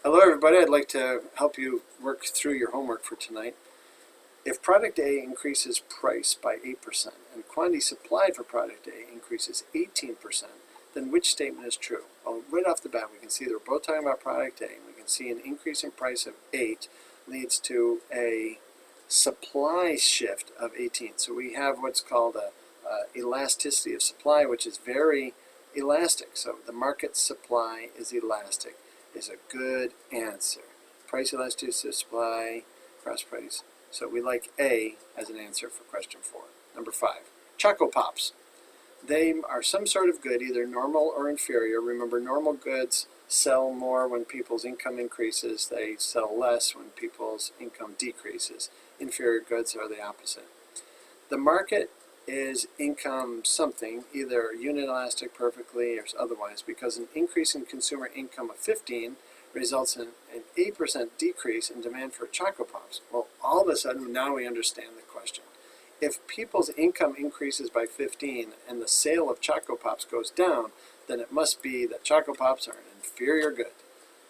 Hello everybody, I'd like to help you work through your homework for tonight. If product A increases price by 8% and quantity supplied for product A increases 18%, then which statement is true? Well, right off the bat we can see they're both talking about product A, and we can see an increase in price of 8 leads to a supply shift of 18. So we have what's called a elasticity of supply, which is very elastic. So the market supply is elastic. Is a good answer. Price elasticity of supply, cross price. So we like A as an answer for question 4. Number 5, Choco Pops. They are some sort of good, either normal or inferior. Remember, normal goods sell more when people's income increases. They sell less when people's income decreases. Inferior goods are the opposite. The market is income something, either unilastic perfectly or otherwise, because an increase in consumer income of 15 results in an 8% decrease in demand for Choco Pops. Well, all of a sudden, now we understand the question. If people's income increases by 15 and the sale of Choco Pops goes down, then it must be that Choco Pops are an inferior good.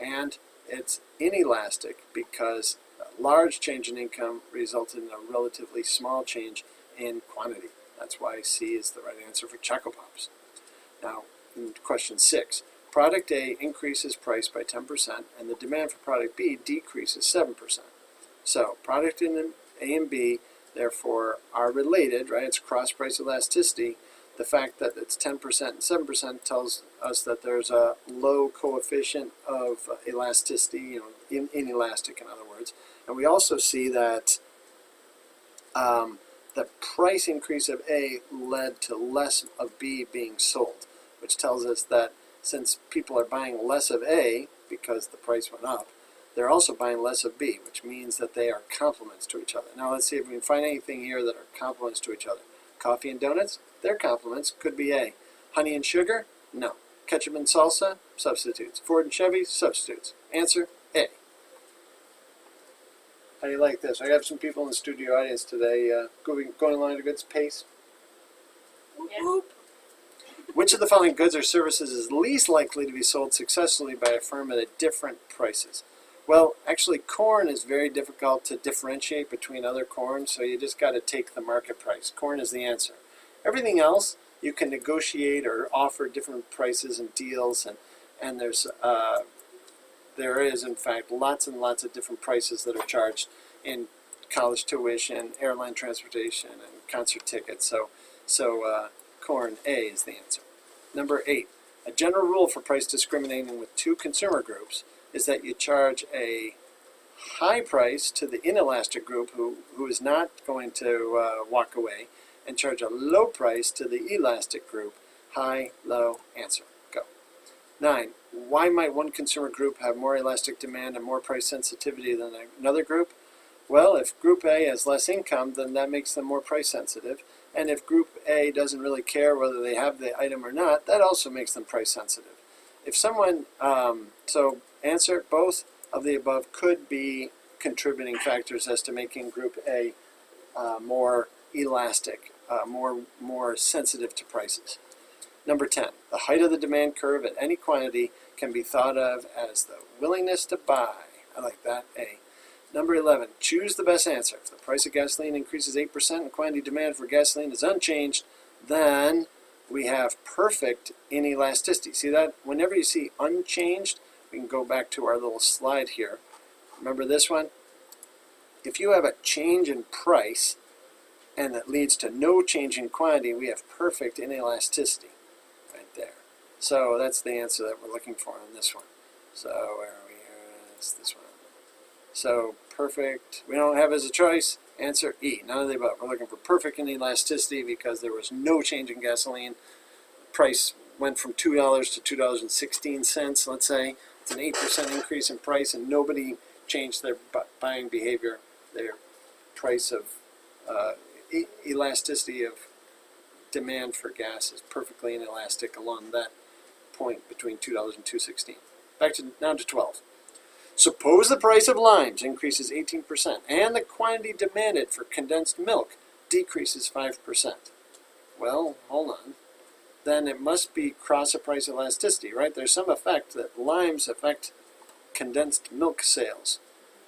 And it's inelastic because a large change in income resulted in a relatively small change in quantity. That's why C is the right answer for Choco Pops. Now, in question 6, product A increases price by 10% and the demand for product B decreases 7%. So product A and B, therefore, are related, right? It's cross-price elasticity. The fact that it's 10% and 7% tells us that there's a low coefficient of elasticity, inelastic in other words. And we also see that the price increase of A led to less of B being sold, which tells us that since people are buying less of A because the price went up, they're also buying less of B, which means that they are complements to each other. Now let's see if we can find anything here that are complements to each other. Coffee and donuts, they're complements, could be A. Honey and sugar, no. Ketchup and salsa, substitutes. Ford and Chevy, substitutes. Answer, A. How do you like this? I have some people in the studio audience today going along at a good pace. Yeah. Which of the following goods or services is least likely to be sold successfully by a firm at different prices? Well, actually, corn is very difficult to differentiate between other corn, so you just got to take the market price. Corn is the answer. Everything else, you can negotiate or offer different prices and deals, and there is, in fact, lots and lots of different prices that are charged in college tuition, airline transportation, and concert tickets. So corn, A, is the answer. Number 8, a general rule for price discriminating with two consumer groups is that you charge a high price to the inelastic group who is not going to walk away, and charge a low price to the elastic group. High, low, answer. Go. 9, why might one consumer group have more elastic demand and more price sensitivity than another group? Well, if Group A has less income, then that makes them more price sensitive. And if Group A doesn't really care whether they have the item or not, that also makes them price sensitive. If someone, so answer, both of the above could be contributing factors as to making Group A more elastic, more sensitive to prices. Number 10, the height of the demand curve at any quantity can be thought of as the willingness to buy. I like that, A. Number 11, choose the best answer. If the price of gasoline increases 8% and quantity demand for gasoline is unchanged, then we have perfect inelasticity. See that? Whenever you see unchanged, we can go back to our little slide here. Remember this one? If you have a change in price and that leads to no change in quantity, we have perfect inelasticity right there. So that's the answer that we're looking for on this one. So where are we here? It's this one. So perfect, we don't have as a choice. Answer E, none of the above. We're looking for perfect inelasticity because there was no change in gasoline. Price went from $2 to $2.16, let's say. It's an 8% increase in price and nobody changed their buying behavior. Their price of elasticity of demand for gas is perfectly inelastic along that point between $2 and $2.16. Back to now to 12. Suppose the price of limes increases 18% and the quantity demanded for condensed milk decreases 5%. Well, hold on. Then it must be cross-price elasticity, right? There's some effect that limes affect condensed milk sales.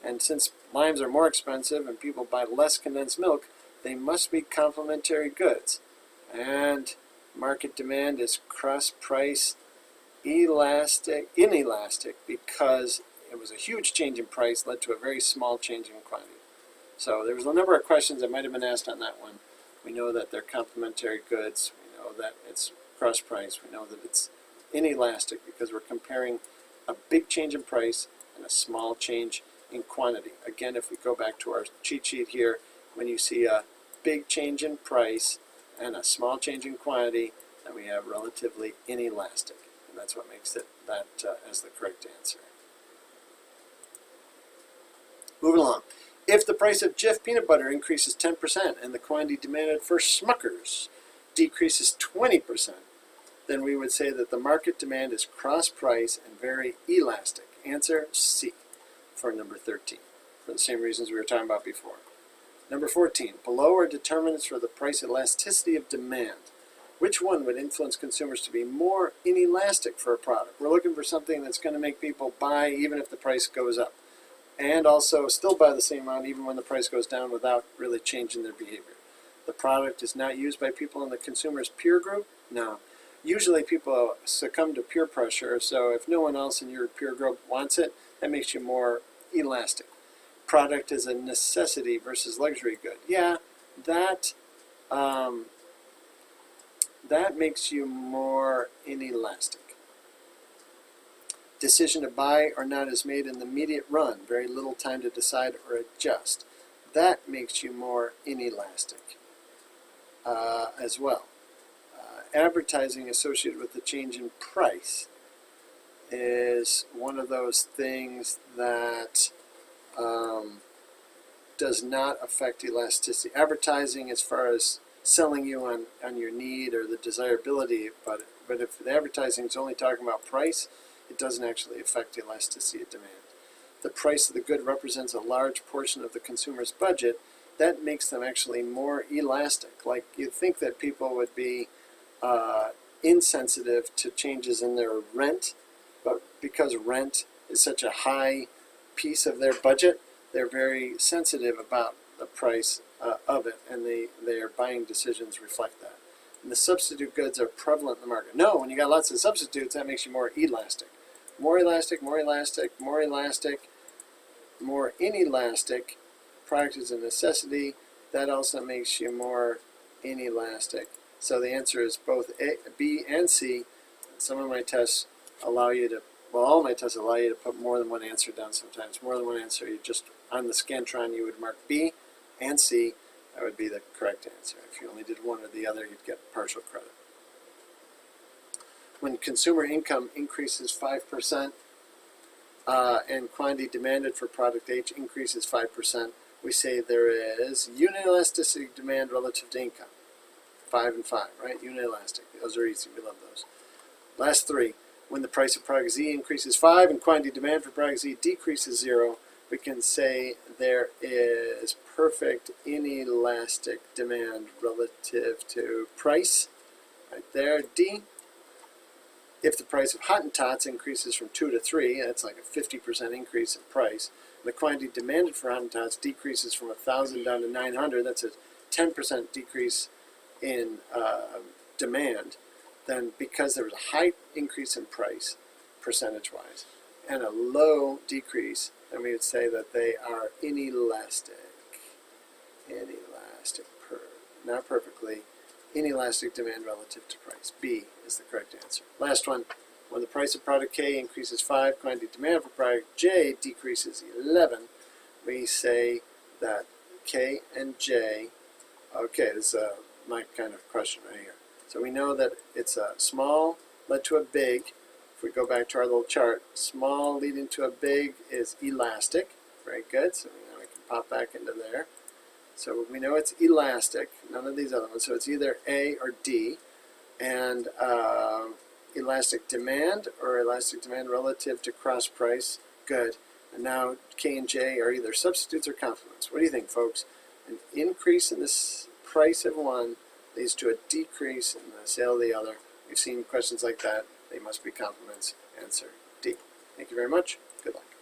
And since limes are more expensive and people buy less condensed milk, they must be complementary goods. And market demand is cross-price inelastic because it was a huge change in price led to a very small change in quantity. So there was a number of questions that might have been asked on that one. We know that they're complementary goods. We know that it's cross-price. We know that it's inelastic because we're comparing a big change in price and a small change in quantity. Again, if we go back to our cheat sheet here, when you see a big change in price and a small change in quantity, then we have relatively inelastic. And that's what makes it that as the correct answer. Moving along. If the price of Jif peanut butter increases 10% and the quantity demanded for Smuckers decreases 20%, then we would say that the market demand is cross-price and very elastic. Answer C for number 13, for the same reasons we were talking about before. Number 14, below are determinants for the price elasticity of demand. Which one would influence consumers to be more inelastic for a product? We're looking for something that's going to make people buy even if the price goes up, and also still buy the same amount even when the price goes down without really changing their behavior. The product is not used by people in the consumer's peer group? No. Usually people succumb to peer pressure, so if no one else in your peer group wants it, that makes you more elastic. Product is a necessity versus luxury good. Yeah, that makes you more inelastic. Decision to buy or not is made in the immediate run, very little time to decide or adjust. That makes you more inelastic as well. Advertising associated with the change in price is one of those things that does not affect elasticity. Advertising as far as selling you on your need or the desirability, but if the advertising is only talking about price, it doesn't actually affect elasticity of demand. The price of the good represents a large portion of the consumer's budget. That makes them actually more elastic. Like you'd think that people would be insensitive to changes in their rent, but because rent is such a high piece of their budget, they're very sensitive about the price of it, and their buying decisions reflect that. And the substitute goods are prevalent in the market. No, when you got lots of substitutes, that makes you more elastic. More elastic, more elastic, more elastic, more inelastic. Product is a necessity. That also makes you more inelastic. So the answer is both A, B, and C. Some of my tests allow you to, well, all my tests allow you to put more than one answer down sometimes. More than one answer, you just, on the Scantron, you would mark B and C. That would be the correct answer. If you only did one or the other, you'd get partial credit. When consumer income increases 5% and quantity demanded for product H increases 5%, we say there is unit elasticity demand relative to income. 5 and 5, right? Unit elastic. Those are easy. We love those. Last three. When the price of product Z increases 5 and quantity demand for product Z decreases 0, we can say there is perfect inelastic demand relative to price. Right there. D. If the price of Hottentots increases from 2 to 3, that's like a 50% increase in price, and the quantity demanded for Hottentots decreases from 1,000 down to 900, that's a 10% decrease in demand, then because there was a high increase in price, percentage-wise, and a low decrease, then we would say that they are inelastic. Not perfectly. Inelastic demand relative to price. B is the correct answer. Last one. When the price of product K increases 5, quantity demand for product J decreases 11, we say that K and J, okay, this is my kind of question right here. So we know that it's a small led to a big. If we go back to our little chart, small leading to a big is elastic. Very good. So now we can pop back into there. So we know it's elastic, none of these other ones. So it's either A or D. And elastic demand or elastic demand relative to cross price, good. And now K and J are either substitutes or complements. What do you think, folks? An increase in this price of one leads to a decrease in the sale of the other. We've seen questions like that. They must be complements. Answer D. Thank you very much. Good luck.